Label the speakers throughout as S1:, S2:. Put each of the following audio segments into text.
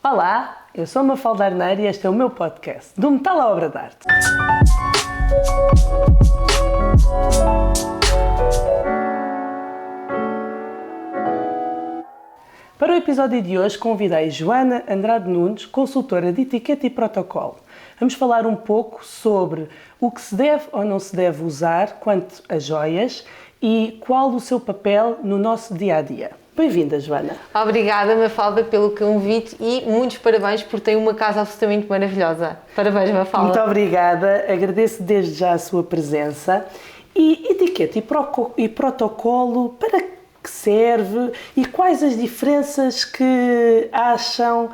S1: Olá, eu sou Mafalda Arneiro e este é o meu podcast, Do Metal à Obra de Arte. Para o episódio de hoje convidei Joana Andrade Nunes, consultora de etiqueta e protocolo. Vamos falar um pouco sobre o que se deve ou não se deve usar quanto a joias e qual o seu papel no nosso dia-a-dia. Bem-vinda, Joana.
S2: Obrigada, Mafalda, pelo convite e muitos parabéns por ter uma casa absolutamente maravilhosa. Parabéns, Mafalda.
S1: Muito obrigada, agradeço desde já a sua presença. E etiqueta e protocolo, para que serve e quais as diferenças que acha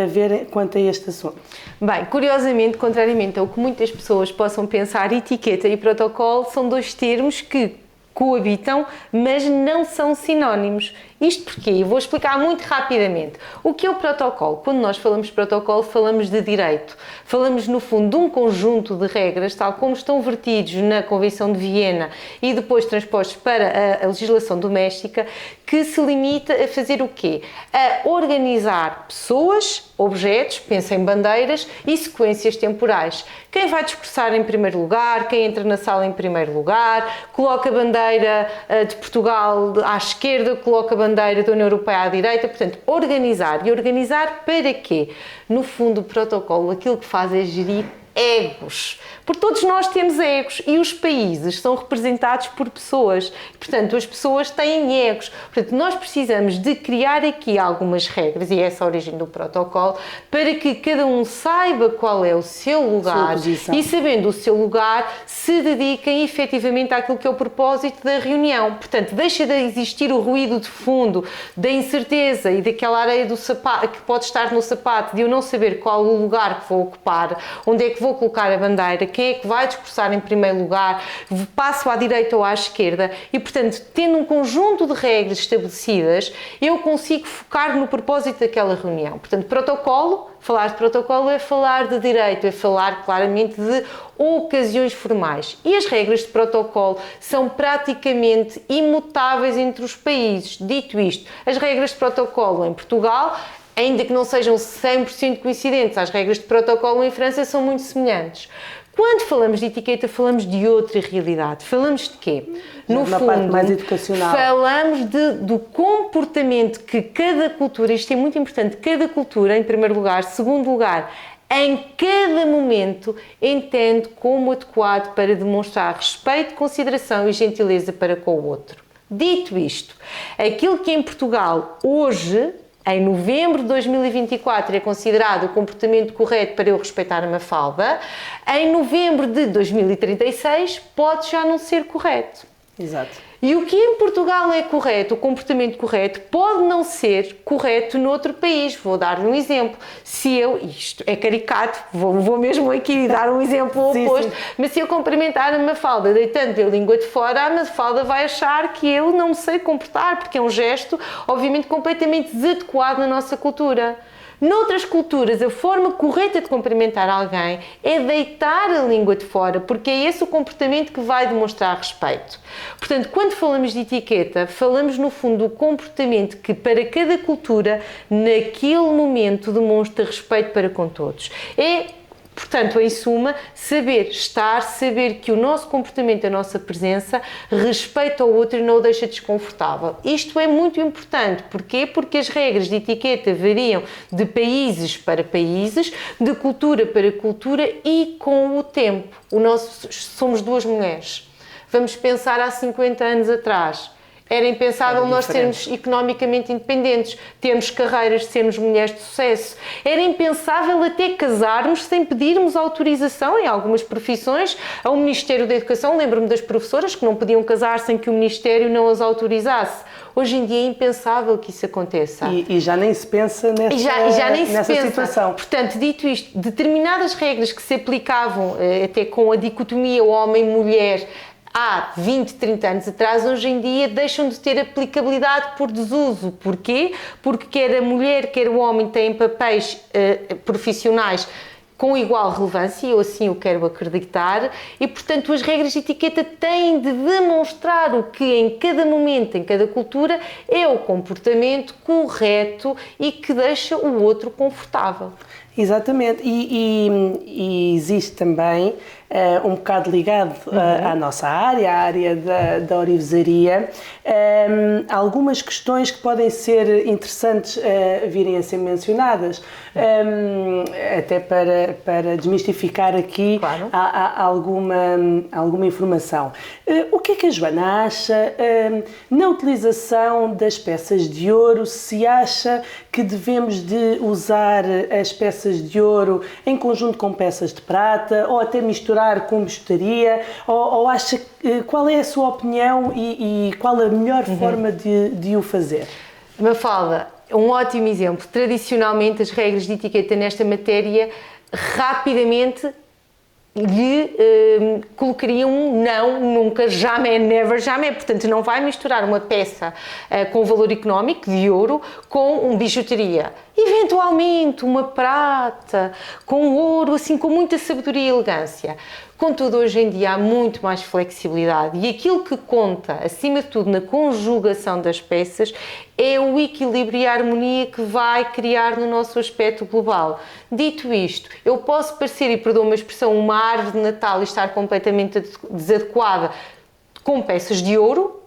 S1: haver quanto a este assunto?
S2: Bem, curiosamente, contrariamente ao que muitas pessoas possam pensar, etiqueta e protocolo são dois termos que coabitam, mas não são sinónimos. Isto porque eu vou explicar muito rapidamente. O que é o protocolo? Quando nós falamos de protocolo, falamos de direito. Falamos, no fundo, de um conjunto de regras, tal como estão vertidos na Convenção de Viena e depois transpostos para a legislação doméstica, que se limita a fazer o quê? A organizar pessoas, objetos, pensa em bandeiras e sequências temporais. Quem vai discursar em primeiro lugar, quem entra na sala em primeiro lugar, coloca a bandeira de Portugal à esquerda, coloca a bandeira da União Europeia à direita, portanto, organizar. E organizar para quê? No fundo, o protocolo aquilo que faz é gerir egos. Porque todos nós temos egos e os países são representados por pessoas. Portanto, as pessoas têm egos. Portanto, nós precisamos de criar aqui algumas regras, e essa é a origem do protocolo, para que cada um saiba qual é o seu lugar e, sabendo o seu lugar, se dediquem efetivamente àquilo que é o propósito da reunião. Portanto, deixa de existir o ruído de fundo, da incerteza e daquela areia do sapato, que pode estar no sapato, de eu não saber qual o lugar que vou ocupar, onde é que vou colocar a bandeira, quem é que vai discursar em primeiro lugar, passo à direita ou à esquerda e, portanto, tendo um conjunto de regras estabelecidas, eu consigo focar no propósito daquela reunião. Portanto, protocolo, falar de protocolo é falar de direito, é falar claramente de ocasiões formais. E as regras de protocolo são praticamente imutáveis entre os países. Dito isto, as regras de protocolo em Portugal, ainda que não sejam 100% coincidentes, as regras de protocolo em França são muito semelhantes. Quando falamos de etiqueta, falamos de outra realidade. Falamos de quê?
S1: No fundo, parte mais educacional.
S2: Falamos do comportamento que cada cultura, isto é muito importante, cada cultura, em primeiro lugar, segundo lugar, em cada momento, entende como adequado para demonstrar respeito, consideração e gentileza para com o outro. Dito isto, aquilo que em Portugal hoje, em novembro de 2024, é considerado o comportamento correto para eu respeitar a Mafalda, em novembro de 2036 pode já não ser correto.
S1: Exato.
S2: E o que em Portugal é correto, o comportamento correto, pode não ser correto noutro país. Vou dar-lhe um exemplo. Se eu, isto é caricato, vou mesmo aqui dar um exemplo oposto, sim. Mas se eu cumprimentar a Mafalda deitando a língua de fora, a Mafalda vai achar que eu não me sei comportar, porque é um gesto, obviamente, completamente desadequado na nossa cultura. Noutras culturas, a forma correta de cumprimentar alguém é deitar a língua de fora, porque é esse o comportamento que vai demonstrar respeito. Portanto, quando falamos de etiqueta, falamos no fundo do comportamento que para cada cultura, naquele momento, demonstra respeito para com todos. Portanto, em suma, saber estar, saber que o nosso comportamento, a nossa presença, respeita o outro e não o deixa desconfortável. Isto é muito importante. Porquê? Porque as regras de etiqueta variam de países para países, de cultura para cultura e com o tempo. Somos duas mulheres. Vamos pensar há 50 anos atrás. Era impensável nós sermos economicamente independentes, termos carreiras, sermos mulheres de sucesso. Era impensável até casarmos sem pedirmos autorização em algumas profissões ao Ministério da Educação. Lembro-me das professoras que não podiam casar sem que o Ministério não as autorizasse. Hoje em dia é impensável que isso aconteça.
S1: E já nem se pensa nessa situação.
S2: Portanto, dito isto, determinadas regras que se aplicavam até com a dicotomia homem-mulher há 20, 30 anos atrás, hoje em dia deixam de ter aplicabilidade por desuso. Porquê? Porque quer a mulher, quer o homem têm papéis profissionais com igual relevância, eu assim o quero acreditar, e portanto as regras de etiqueta têm de demonstrar o que em cada momento, em cada cultura, é o comportamento correto e que deixa o outro confortável.
S1: Exatamente, e existe também, um bocado ligado à nossa área, à área da orivesaria, algumas questões que podem ser interessantes virem a ser mencionadas, até para desmistificar aqui
S2: claro.
S1: alguma informação. O que é que a Joana acha na utilização das peças de ouro? Se acha que devemos de usar as peças de ouro em conjunto com peças de prata, ou até misturar com bijuteria, ou acha, qual é a sua opinião e qual a melhor forma de o fazer?
S2: Mafalda, um ótimo exemplo. Tradicionalmente as regras de etiqueta nesta matéria rapidamente lhe colocariam um não, nunca, jamais, never, jamais. Portanto, não vai misturar uma peça com valor económico de ouro com bijuteria. Eventualmente uma prata com ouro, assim com muita sabedoria e elegância. Contudo, hoje em dia há muito mais flexibilidade e aquilo que conta, acima de tudo, na conjugação das peças é o equilíbrio e a harmonia que vai criar no nosso aspecto global. Dito isto, eu posso parecer, e perdoa uma expressão, uma árvore de Natal e estar completamente desadequada com peças de ouro,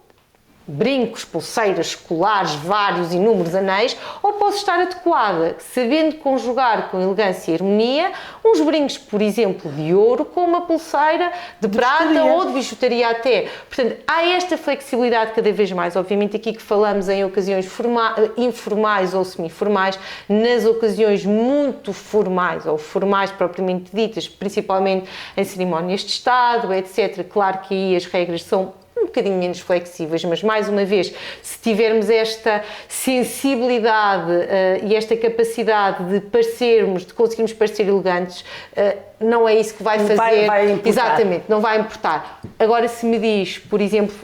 S2: brincos, pulseiras, colares, vários inúmeros anéis, ou posso estar adequada, sabendo conjugar com elegância e harmonia, uns brincos, por exemplo, de ouro, com uma pulseira de prata ou de bijuteria até. Portanto, há esta flexibilidade cada vez mais, obviamente aqui que falamos em ocasiões informais ou semiformais, nas ocasiões muito formais ou formais propriamente ditas, principalmente em cerimónias de Estado, etc. Claro que aí as regras são um bocadinho menos flexíveis, mas mais uma vez, se tivermos esta sensibilidade e esta capacidade de parecermos, de conseguirmos parecer elegantes, não é isso que vai fazer.
S1: Vai importar.
S2: Exatamente, não vai importar. Agora, se me diz, por exemplo,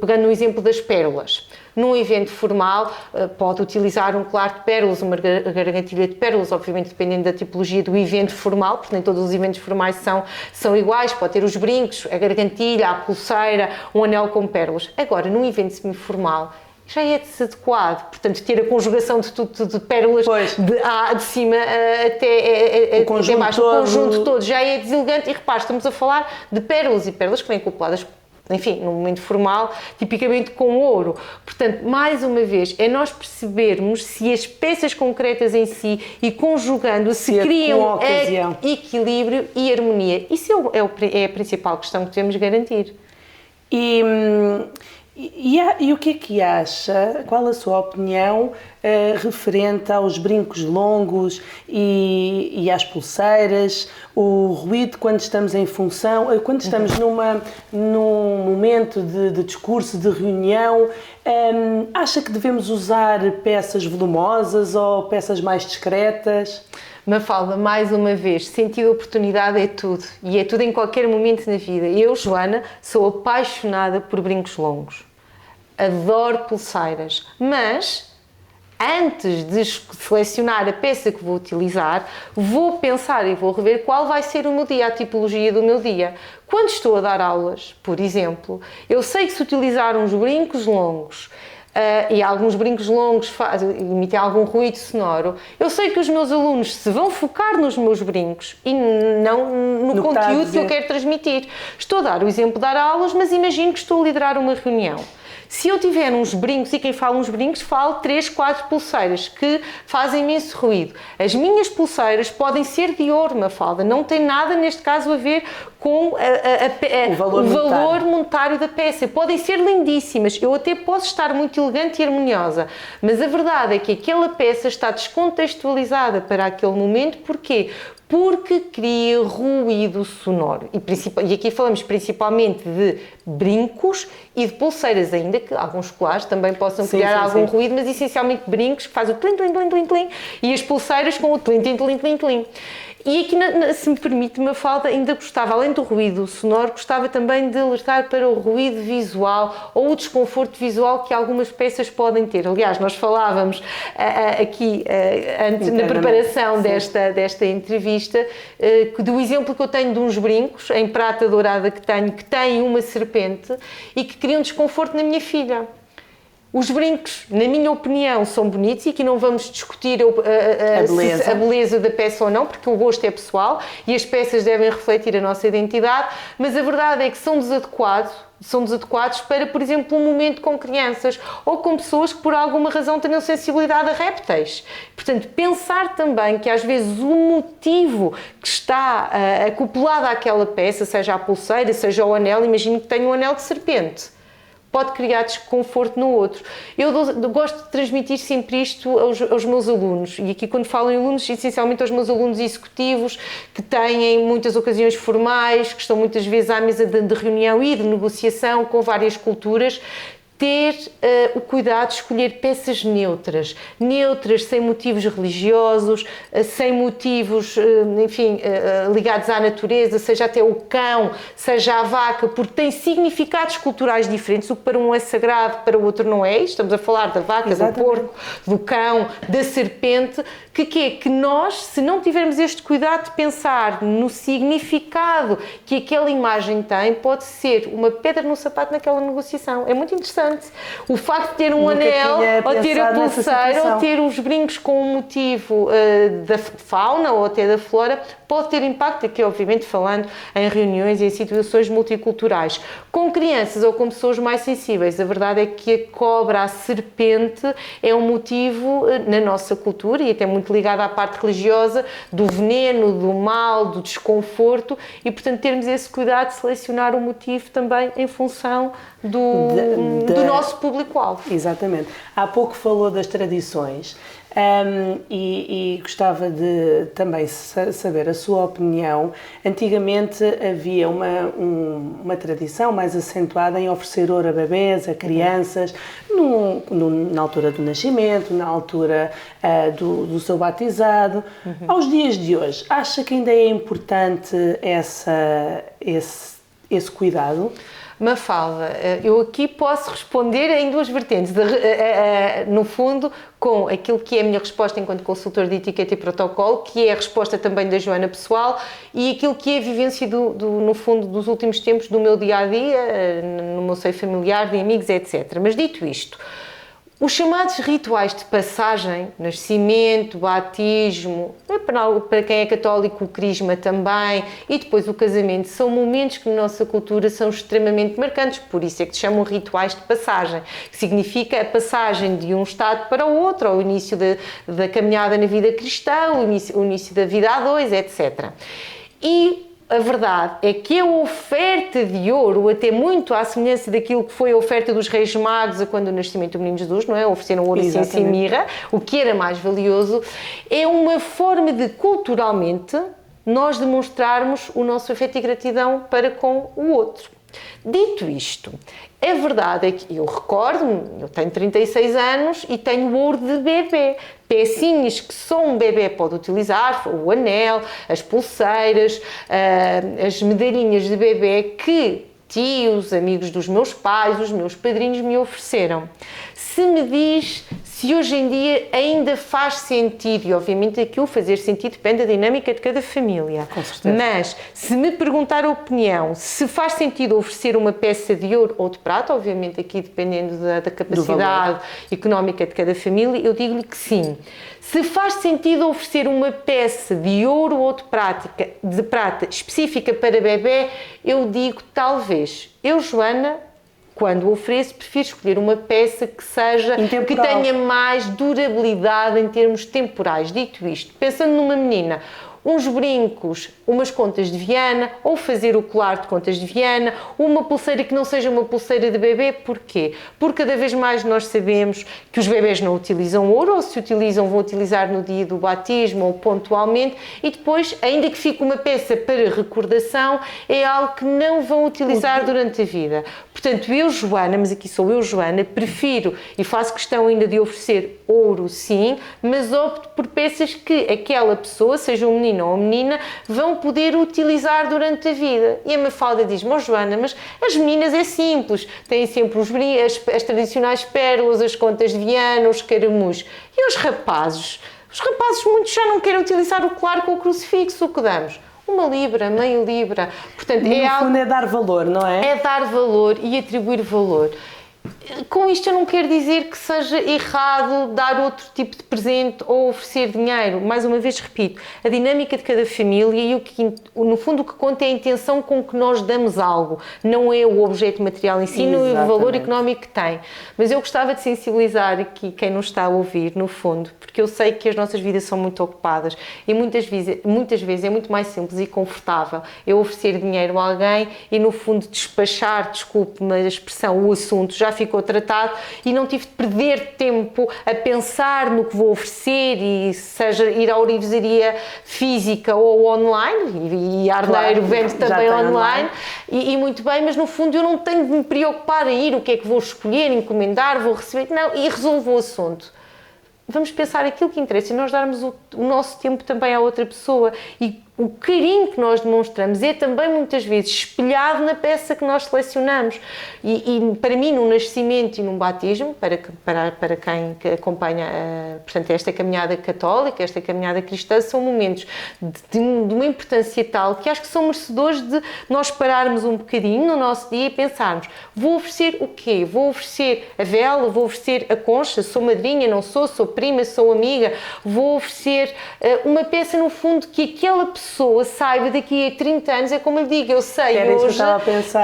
S2: pegando no exemplo das pérolas, num evento formal, pode utilizar um colar de pérolas, uma gargantilha de pérolas, obviamente dependendo da tipologia do evento formal, porque nem todos os eventos formais são iguais, pode ter os brincos, a gargantilha, a pulseira, um anel com pérolas. Agora, num evento semiformal, já é desadequado, portanto, ter a conjugação de tudo de pérolas de cima até baixo, o conjunto todo já é deselegante. E repare, estamos a falar de pérolas, e pérolas que vêm acopladas, enfim, num momento formal, tipicamente com ouro. Portanto, mais uma vez, é nós percebermos se as peças concretas em si e conjugando se criam equilíbrio e harmonia. Isso é a principal questão que devemos garantir.
S1: E o que é que acha, qual a sua opinião referente aos brincos longos e às pulseiras, o ruído quando estamos em função, quando estamos num momento de discurso, de reunião, acha que devemos usar peças volumosas ou peças mais discretas?
S2: Mafalda, mais uma vez, sentido de oportunidade é tudo, e é tudo em qualquer momento na vida. Eu, Joana, sou apaixonada por brincos longos, adoro pulseiras, mas antes de selecionar a peça que vou utilizar, vou pensar e vou rever qual vai ser o meu dia, a tipologia do meu dia. Quando estou a dar aulas, por exemplo, eu sei que se utilizar uns brincos longos, e alguns brincos longos emitem algum ruído sonoro, eu sei que os meus alunos se vão focar nos meus brincos e não no conteúdo que eu quero transmitir. Estou a dar o exemplo de dar aulas, mas imagino que estou a liderar uma reunião. Se eu tiver uns brincos, e quem fala uns brincos, falo 3, 4 pulseiras que fazem imenso ruído. As minhas pulseiras podem ser de ouro, Mafalda, não tem nada neste caso a ver com o valor monetário da peça. Podem ser lindíssimas, eu até posso estar muito elegante e harmoniosa, mas a verdade é que aquela peça está descontextualizada para aquele momento. Porquê? Porque cria ruído sonoro. E aqui falamos principalmente de brincos e de pulseiras, ainda que alguns colares também possam criar algum ruído, mas essencialmente brincos que fazem o tlim, tlim, tlim, tlim, tlim, e as pulseiras com o tlim, tlim, tlim, tlim, tlim. E aqui, se me permite, Mafalda, ainda gostava, além do ruído sonoro, gostava também de alertar para o ruído visual ou o desconforto visual que algumas peças podem ter. Aliás, nós falávamos aqui antes, na preparação desta entrevista, do exemplo que eu tenho de uns brincos em prata dourada que têm uma serpente e que criam desconforto na minha filha. Os brincos, na minha opinião, são bonitos e aqui não vamos discutir a beleza da peça ou não, porque o gosto é pessoal e as peças devem refletir a nossa identidade, mas a verdade é que são desadequados para, por exemplo, um momento com crianças ou com pessoas que por alguma razão tenham sensibilidade a répteis. Portanto, pensar também que às vezes o motivo que está acoplado àquela peça, seja a pulseira, seja o anel, imagino que tenha um anel de serpente, pode criar desconforto no outro. Eu gosto de transmitir sempre isto aos meus alunos, e aqui quando falo em alunos, essencialmente aos meus alunos executivos, que têm muitas ocasiões formais, que estão muitas vezes à mesa de reunião e de negociação com várias culturas, ter o cuidado de escolher peças neutras, sem motivos religiosos, sem motivos, enfim, ligados à natureza, seja até o cão, seja a vaca, porque tem significados culturais diferentes, o que para um é sagrado, para o outro não é. Estamos a falar da vaca, Exatamente. Do porco, do cão, da serpente, que nós, se não tivermos este cuidado de pensar no significado que aquela imagem tem, pode ser uma pedra no sapato naquela negociação. É muito interessante. O facto de ter um anel, ou ter a pulseira, ou ter os brincos com um motivo da fauna ou até da flora, pode ter impacto, aqui obviamente falando em reuniões e em situações multiculturais. Com crianças ou com pessoas mais sensíveis, a verdade é que a cobra, a serpente, é um motivo na nossa cultura e até muito ligado à parte religiosa do veneno, do mal, do desconforto e, portanto, termos esse cuidado de selecionar o motivo também em função do nosso público-alvo.
S1: Exatamente. Há pouco falou das tradições. E gostava de também saber a sua opinião. Antigamente havia uma tradição mais acentuada em oferecer ouro a bebés, a crianças, na altura do nascimento, na altura do seu batizado. Aos dias de hoje, acha que ainda é importante esse cuidado?
S2: Mafalda, eu aqui posso responder em duas vertentes, no fundo, com aquilo que é a minha resposta enquanto consultor de etiqueta e protocolo, que é a resposta também da Joana pessoal, e aquilo que é a vivência, no fundo, dos últimos tempos do meu dia-a-dia, no meu seio familiar, de amigos, etc. Mas dito isto, os chamados rituais de passagem, nascimento, batismo, para quem é católico o crisma também, e depois o casamento, são momentos que na nossa cultura são extremamente marcantes, por isso é que se chamam rituais de passagem, que significa a passagem de um estado para o outro, ao início da caminhada na vida cristã, o início da vida a dois, etc. E a verdade é que a oferta de ouro, até muito à semelhança daquilo que foi a oferta dos Reis Magos a quando o nascimento do Menino Jesus, não é? Ofereceram ouro, incenso e mirra, o que era mais valioso, é uma forma de, culturalmente, nós demonstrarmos o nosso afeto e gratidão para com o outro. Dito isto, a verdade é que eu recordo-me, eu tenho 36 anos e tenho ouro de bebê, pecinhas que só um bebê pode utilizar, o anel, as pulseiras, as medalhinhas de bebê que tios, amigos dos meus pais, os meus padrinhos me ofereceram. Se me diz se hoje em dia ainda faz sentido, e obviamente aquilo fazer sentido depende da dinâmica de cada família,
S1: com certeza.
S2: Mas se me perguntar a opinião, se faz sentido oferecer uma peça de ouro ou de prata, obviamente aqui dependendo da capacidade económica de cada família, eu digo-lhe que sim. Se faz sentido oferecer uma peça de ouro ou de prata específica para bebê, eu digo talvez. Eu, Joana, quando ofereço, prefiro escolher uma peça que tenha mais durabilidade em termos temporais. Dito isto, pensando numa menina, uns brincos, umas contas de Viana, ou fazer o colar de contas de Viana, uma pulseira que não seja uma pulseira de bebê. Porquê? Porque cada vez mais nós sabemos que os bebés não utilizam ouro, ou se utilizam, vão utilizar no dia do batismo ou pontualmente, e depois, ainda que fique uma peça para recordação, é algo que não vão utilizar durante a vida. Portanto, eu, Joana, mas aqui sou eu, Joana, prefiro e faço questão ainda de oferecer ouro, sim, mas opto por peças que aquela pessoa, seja um menino menino ou menina vão poder utilizar durante a vida. E a Mafalda diz-me, Joana, mas as meninas é simples, têm sempre as tradicionais pérolas, as contas de Viana, os caramus. E os rapazes? Os rapazes muitos já não querem utilizar o colar com o crucifixo, o que damos? 1 libra, meia libra. Portanto,
S1: no fundo é dar valor, não é?
S2: É dar valor e atribuir valor. Com isto eu não quero dizer que seja errado dar outro tipo de presente ou oferecer dinheiro. Mais uma vez repito, a dinâmica de cada família e no fundo o que conta é a intenção com que nós damos algo, não é o objeto material em si, não é o valor económico que tem. Mas eu gostava de sensibilizar aqui quem nos está a ouvir, no fundo, porque eu sei que as nossas vidas são muito ocupadas e muitas vezes é muito mais simples e confortável eu oferecer dinheiro a alguém e no fundo despachar, desculpe-me a expressão, o assunto já ficou tratado e não tive de perder tempo a pensar no que vou oferecer e seja ir à orivesaria física ou online e Arneiro vende também online e muito bem, mas no fundo eu não tenho de me preocupar em ir, o que é que vou escolher, encomendar, vou receber, não, e resolvo o assunto. Vamos pensar aquilo que interessa e nós darmos o nosso tempo também à outra pessoa e o carinho que nós demonstramos é também muitas vezes espelhado na peça que nós selecionamos e para mim num nascimento e num batismo, para quem acompanha portanto, esta caminhada católica, esta caminhada cristã, são momentos de uma importância tal que acho que são merecedores de nós pararmos um bocadinho no nosso dia e pensarmos, vou oferecer o quê? Vou oferecer a vela, vou oferecer a concha, sou madrinha, não sou prima, sou amiga, vou oferecer uma peça no fundo que aquela pessoa saiba daqui a 30 anos, é como eu digo, eu sei hoje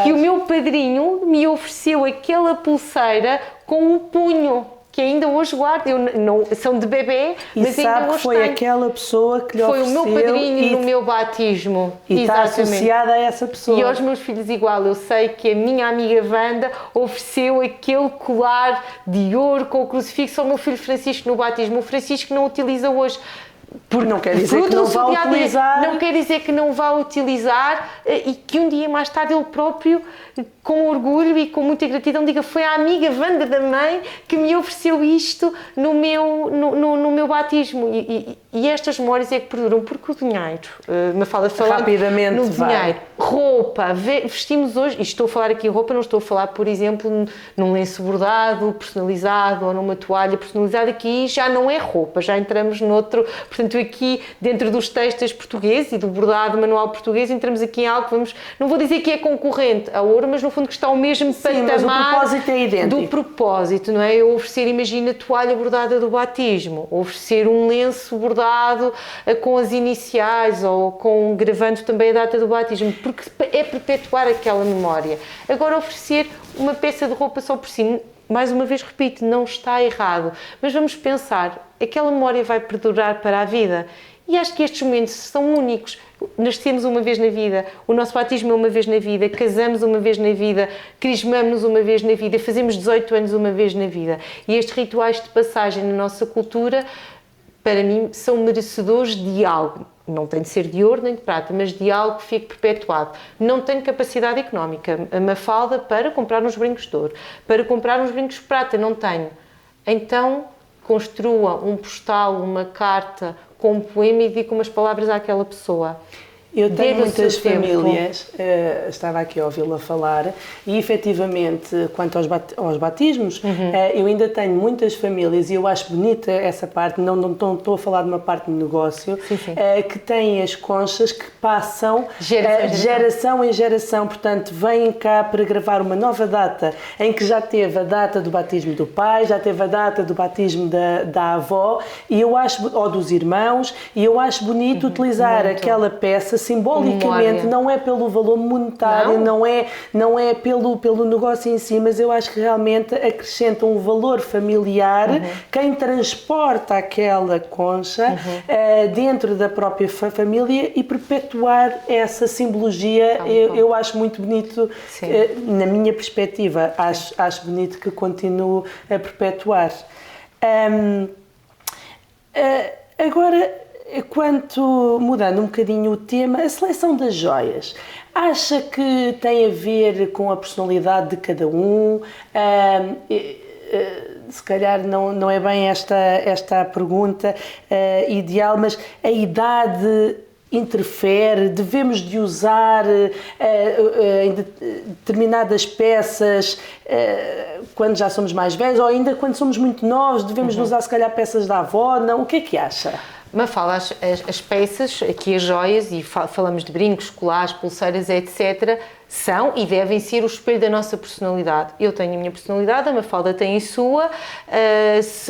S2: que o meu padrinho me ofereceu aquela pulseira com o punho, que ainda hoje guardo, são de bebê, mas ainda hoje
S1: foi aquela pessoa que lhe ofereceu.
S2: Foi o meu padrinho no meu batismo.
S1: E está associada a essa pessoa.
S2: E aos meus filhos igual, eu sei que a minha amiga Wanda ofereceu aquele colar de ouro com o crucifixo ao meu filho Francisco no batismo. O Francisco não utiliza hoje.
S1: Porque não quer dizer que não vá utilizar.
S2: Não quer dizer que não vá utilizar e que um dia mais tarde ele próprio, com orgulho e com muita gratidão, diga, foi a amiga Wanda da mãe que me ofereceu isto no meu batismo. E estas memórias é que perduram, porque o dinheiro, Mafalda falando
S1: rapidamente
S2: no dinheiro, roupa, vestimos hoje, e estou a falar aqui roupa, não estou a falar, por exemplo, num lenço bordado, personalizado, ou numa toalha personalizada, aqui já não é roupa, já entramos noutro, portanto aqui dentro dos textos portugueses e do bordado manual português, entramos aqui em algo que vamos, não vou dizer que é concorrente a ouro, mas no fundo que está ao mesmo patamar.
S1: Mas o propósito é idêntico.
S2: Do propósito, não é? Eu oferecer, imagina, a toalha bordada do batismo, oferecer um lenço bordado com as iniciais ou com gravando também a data do batismo, porque é perpetuar aquela memória. Agora oferecer uma peça de roupa só por si, mais uma vez repito, não está errado, mas vamos pensar, aquela memória vai perdurar para a vida e acho que estes momentos são únicos. Nascemos uma vez na vida, o nosso batismo é uma vez na vida, casamos uma vez na vida, crismamos uma vez na vida, fazemos 18 anos uma vez na vida. E estes rituais de passagem na nossa cultura, para mim, são merecedores de algo. Não tem de ser de ouro nem de prata, mas de algo que fique perpetuado. Não tenho capacidade económica, a Mafalda, para comprar uns brincos de ouro, para comprar uns brincos de prata, não tenho. Então, construa um postal, uma carta, com um poema e diga umas palavras àquela pessoa.
S1: Eu tenho muitas famílias, estava aqui a ouvi-la falar, e efetivamente, quanto aos batismos, eu ainda tenho muitas famílias, e eu acho bonita essa parte, não estou a falar de uma parte de negócio, que têm as conchas que passam de geração em geração, portanto, vêm cá para gravar uma nova data, em que já teve a data do batismo do pai, já teve a data do batismo da avó, e eu acho, ou dos irmãos, e eu acho bonito utilizar aquela peça simbolicamente, não é pelo valor monetário, não é pelo negócio em si, mas eu acho que realmente acrescenta um valor familiar. Quem transporta aquela concha dentro da própria família e perpetuar essa simbologia, eu acho muito bonito, na minha perspectiva, acho bonito que continue a perpetuar. Agora, mudando um bocadinho o tema, a seleção das joias, acha que tem a ver com a personalidade de cada um? Se calhar não é bem esta a pergunta ideal, mas a idade interfere? Devemos de usar em determinadas peças quando já somos mais velhos, ou ainda quando somos muito novos, devemos de usar se calhar peças da avó? Não? O que é que acha?
S2: Mafalda, as peças, aqui as joias, e falamos de brincos, colares, pulseiras, etc., são e devem ser o espelho da nossa personalidade. Eu tenho a minha personalidade, a Mafalda tem a sua,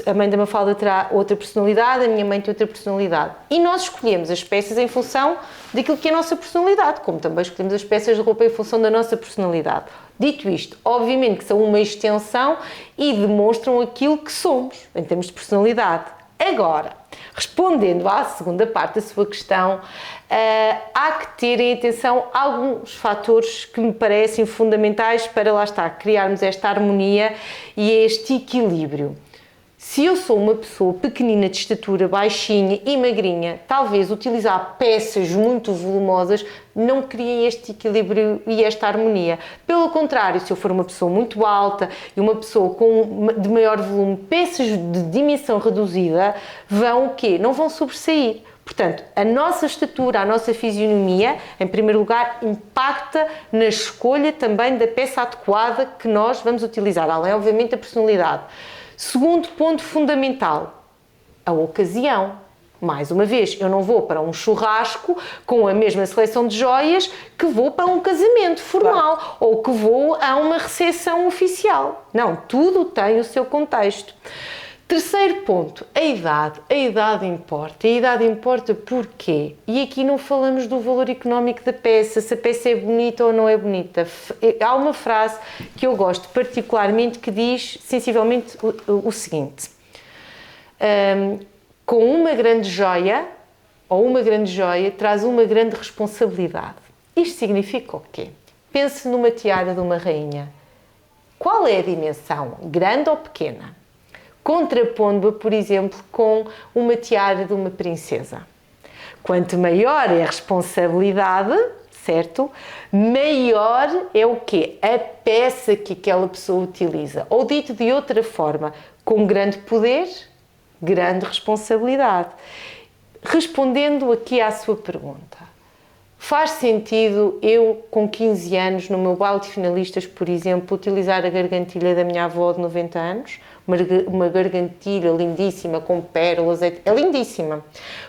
S2: a mãe da Mafalda terá outra personalidade, a minha mãe tem outra personalidade. E nós escolhemos as peças em função daquilo que é a nossa personalidade, como também escolhemos as peças de roupa em função da nossa personalidade. Dito isto, obviamente que são uma extensão e demonstram aquilo que somos, em termos de personalidade. Agora, respondendo à segunda parte da sua questão, há que ter em atenção alguns fatores que me parecem fundamentais para, lá está, criarmos esta harmonia e este equilíbrio. Se eu sou uma pessoa pequenina de estatura, baixinha e magrinha, talvez utilizar peças muito volumosas não crie este equilíbrio e esta harmonia. Pelo contrário, se eu for uma pessoa muito alta e uma pessoa de maior volume, peças de dimensão reduzida vão o quê? Não vão sobressair. Portanto, a nossa estatura, a nossa fisionomia, em primeiro lugar, impacta na escolha também da peça adequada que nós vamos utilizar, além, obviamente, da personalidade. Segundo ponto fundamental, a ocasião. Mais uma vez, eu não vou para um churrasco com a mesma seleção de joias que vou para um casamento formal, claro, ou que vou a uma recepção oficial. Não, tudo tem o seu contexto. Terceiro ponto, a idade. A idade importa. A idade importa porquê? E aqui não falamos do valor económico da peça, se a peça é bonita ou não é bonita. Há uma frase que eu gosto particularmente que diz sensivelmente o seguinte: com uma grande joia, ou uma grande joia, traz uma grande responsabilidade. Isto significa o quê? Pense numa tiara de uma rainha. Qual é a dimensão? Grande ou pequena? Contrapondo-a, por exemplo, com uma tiara de uma princesa. Quanto maior é a responsabilidade, certo? Maior é o quê? A peça que aquela pessoa utiliza. Ou dito de outra forma, com grande poder, grande responsabilidade. Respondendo aqui à sua pergunta, faz sentido eu, com 15 anos, no meu baile de finalistas, por exemplo, utilizar a gargantilha da minha avó de 90 anos? Uma gargantilha lindíssima, com pérolas, é lindíssima.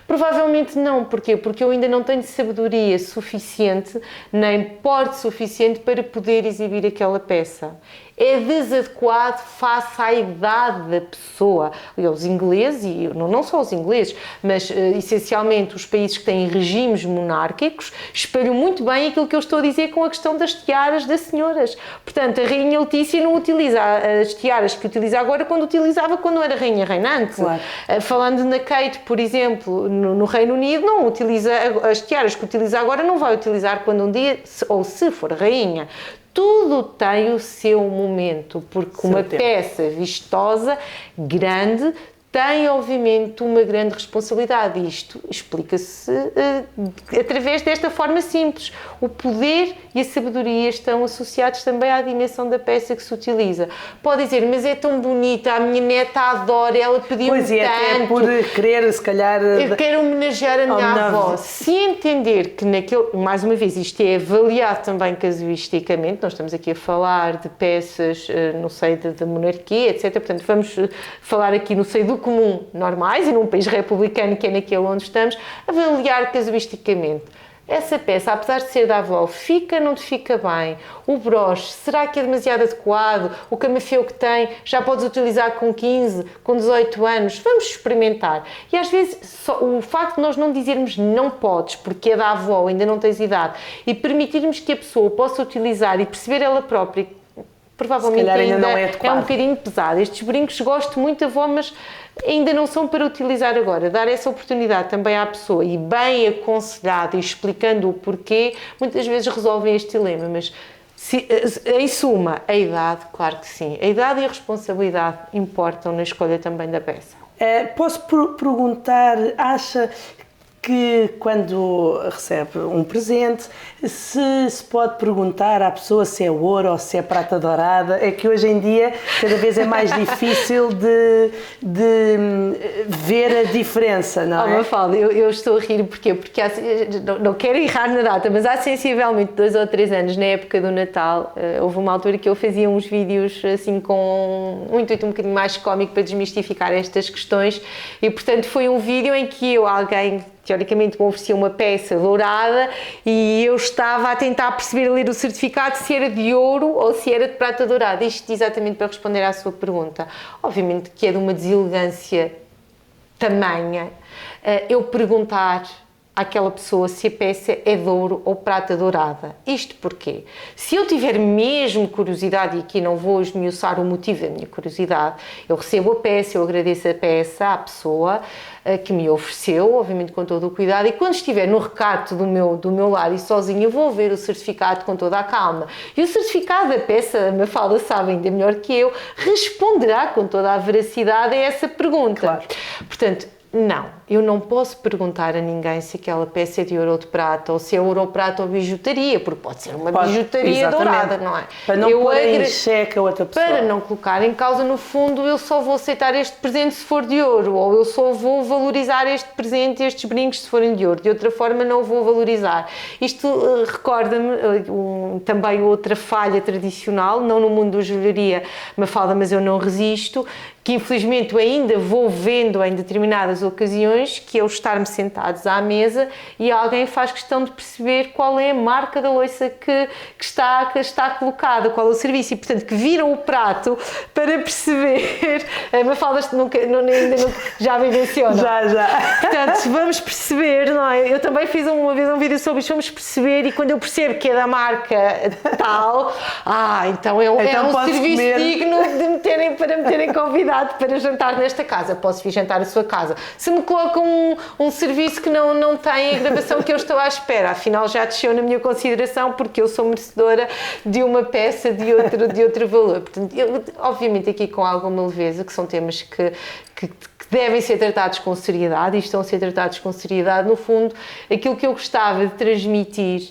S2: Provavelmente não. Porquê? Porque eu ainda não tenho sabedoria suficiente, nem porte suficiente para poder exibir aquela peça. É desadequado face à idade da pessoa. Os ingleses, e não só os ingleses, mas essencialmente os países que têm regimes monárquicos, espelham muito bem aquilo que eu estou a dizer com a questão das tiaras das senhoras. Portanto, a Rainha Letícia não utiliza as tiaras que utiliza agora quando utilizava quando era rainha reinante. Claro. Falando na Kate, por exemplo, no Reino Unido, não utiliza as tiaras que utiliza agora, não vai utilizar quando um dia, ou se for rainha. Tudo tem o seu momento, porque uma peça vistosa, grande, tem obviamente uma grande responsabilidade. Isto explica-se através desta forma simples. O poder e a sabedoria estão associados também à dimensão da peça que se utiliza. Pode dizer, mas é tão bonita, a minha neta adora, ela pediu-me tanto. Pois é, até
S1: por querer, se calhar...
S2: Eu quero homenagear a minha avó. Se entender que mais uma vez, isto é avaliado também casuisticamente, nós estamos aqui a falar de peças no seio da monarquia, etc. Portanto, vamos falar aqui no seio do comum normais e num país republicano que é naquele onde estamos, avaliar casuisticamente. Essa peça, apesar de ser da avó, fica, não te fica bem? O broche, será que é demasiado adequado? O camafeu que tem, já podes utilizar com 15, com 18 anos? Vamos experimentar. E às vezes, só o facto de nós não dizermos não podes, porque é da avó, ainda não tens idade, e permitirmos que a pessoa possa utilizar e perceber ela própria, provavelmente ainda não é um bocadinho pesado. Estes brincos gosto muito da avó, mas ainda não são para utilizar agora. Dar essa oportunidade também à pessoa e bem aconselhado e explicando o porquê, muitas vezes resolvem este dilema, mas em suma, a idade, claro que sim. A idade e a responsabilidade importam na escolha também da peça.
S1: Posso perguntar, acha que quando recebe um presente, se pode perguntar à pessoa se é ouro ou se é prata dourada. É que hoje em dia cada vez é mais difícil de ver a diferença, não é?
S2: Mafalda, eu estou a rir porque não quero errar na data, mas há sensivelmente 2 ou 3 anos, na época do Natal, houve uma altura que eu fazia uns vídeos assim com um intuito um bocadinho mais cómico para desmistificar estas questões e, portanto, foi um vídeo em que alguém teoricamente me oferecia uma peça dourada e eu estava a tentar perceber ali do certificado se era de ouro ou se era de prata dourada. Isto exatamente para responder à sua pergunta. Obviamente que é de uma deselegância tamanha eu perguntar àquela pessoa se a peça é de ouro ou prata dourada. Isto porquê? Se eu tiver mesmo curiosidade, e aqui não vou esmiuçar o motivo da minha curiosidade, eu recebo a peça, eu agradeço a peça à pessoa que me ofereceu, obviamente com todo o cuidado, e quando estiver no recato do meu lar e sozinha, vou ver o certificado com toda a calma. E o certificado da peça, a Mafalda sabe ainda melhor que eu, responderá com toda a veracidade a essa pergunta.
S1: Claro.
S2: Portanto, não, eu não posso perguntar a ninguém se aquela peça é de ouro ou de prata, ou se é ouro ou prata ou bijutaria, porque pode ser uma bijutaria dourada, não é?
S1: Para não pôr em xeque a outra pessoa.
S2: Para não colocar em causa, no fundo, eu só vou aceitar este presente se for de ouro, ou eu só vou valorizar este presente, estes brincos se forem de ouro, de outra forma não o vou valorizar. Isto recorda-me também outra falha tradicional, não no mundo da joalharia, Mafalda, mas eu não resisto, que infelizmente ainda vou vendo em determinadas ocasiões, que é o estar-me sentados à mesa e alguém faz questão de perceber qual é a marca da louça que está colocada, qual é o serviço, e portanto que viram o prato para perceber, a Mafalda ainda nunca já vivenciou,
S1: Já.
S2: Portanto, vamos perceber, não é? Eu também fiz uma vez um vídeo sobre isto, vamos perceber, e quando eu percebo que é da marca tal, então é um serviço digno para me terem convidado para jantar nesta casa. Posso vir jantar à sua casa. Se me colocam um serviço que não tem a gravação que eu estou à espera, afinal já desceu na minha consideração porque eu sou merecedora de uma peça de outro valor. Portanto, obviamente aqui com alguma leveza, que são temas que devem ser tratados com seriedade e estão a ser tratados com seriedade. No fundo, aquilo que eu gostava de transmitir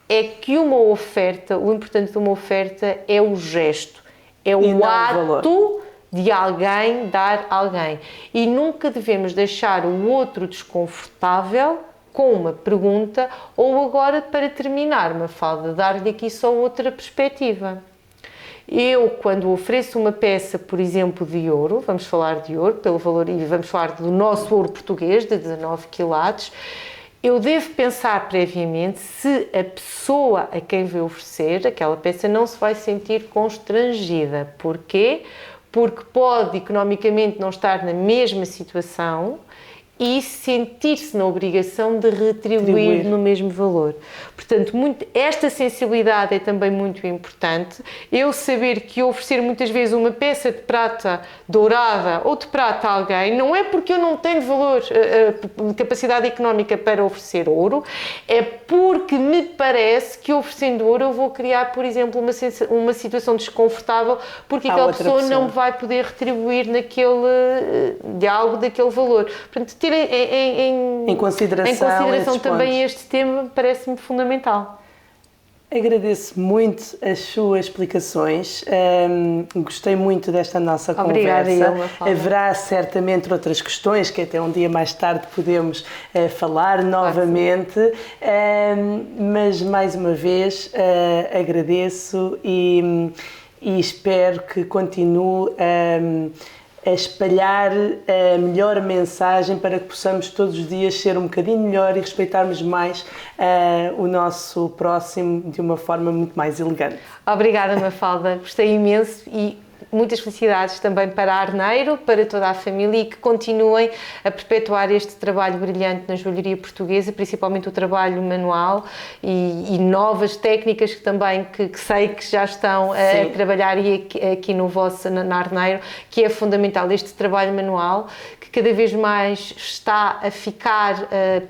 S2: é que uma oferta, o importante de uma oferta é o gesto, é o ato de alguém dar a alguém. E nunca devemos deixar o outro desconfortável com uma pergunta, ou agora, para terminar, Mafalda, dar-lhe aqui só outra perspectiva. Eu, quando ofereço uma peça, por exemplo, de ouro, vamos falar de ouro, pelo valor, e vamos falar do nosso ouro português, de 19 quilates, eu devo pensar previamente se a pessoa a quem vou oferecer aquela peça não se vai sentir constrangida. Porquê? Porque pode economicamente não estar na mesma situação e sentir-se na obrigação de retribuir no mesmo valor. Portanto, esta sensibilidade é também muito importante. Eu saber que oferecer muitas vezes uma peça de prata dourada ou de prata a alguém, não é porque eu não tenho valor, capacidade económica para oferecer ouro, é porque me parece que oferecendo ouro eu vou criar, por exemplo, uma situação desconfortável porque aquela pessoa não me vai poder retribuir de algo daquele valor. Portanto, ter em consideração também este tema parece-me fundamental.
S1: Agradeço muito as suas explicações, gostei muito desta nossa
S2: Obrigada,
S1: conversa. Haverá certamente outras questões que até um dia mais tarde podemos falar novamente, mas mais uma vez agradeço e espero que continue a espalhar a melhor mensagem para que possamos todos os dias ser um bocadinho melhor e respeitarmos mais o nosso próximo de uma forma muito mais elegante.
S2: Obrigada, Mafalda, gostei imenso e muitas felicidades também para a Arneiro, para toda a família, e que continuem a perpetuar este trabalho brilhante na joalharia portuguesa, principalmente o trabalho manual e novas técnicas que também que sei que já estão a trabalhar aqui na Arneiro, que é fundamental este trabalho manual, que cada vez mais está a ficar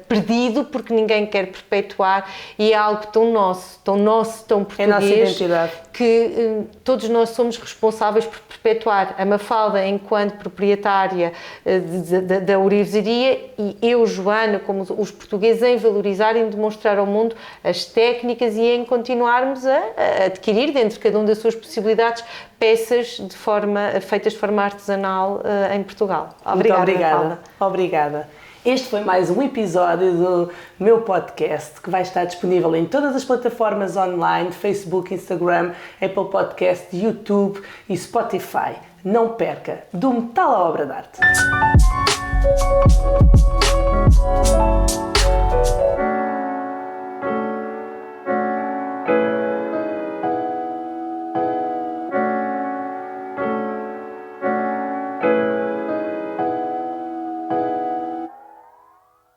S2: perdido porque ninguém quer perpetuar, e é algo tão nosso, tão português,
S1: é a nossa identidade,
S2: que todos nós somos responsáveis por perpetuar a Mafalda enquanto proprietária da ourivesaria e eu, Joana, como os portugueses, em valorizar e demonstrar ao mundo as técnicas e em continuarmos a adquirir, dentro de cada uma das suas possibilidades, peças feitas de forma artesanal em Portugal.
S1: Muito obrigada. Obrigada. Este foi mais um episódio do meu podcast, que vai estar disponível em todas as plataformas online, Facebook, Instagram, Apple Podcast, YouTube e Spotify. Não perca, do metal à obra de arte.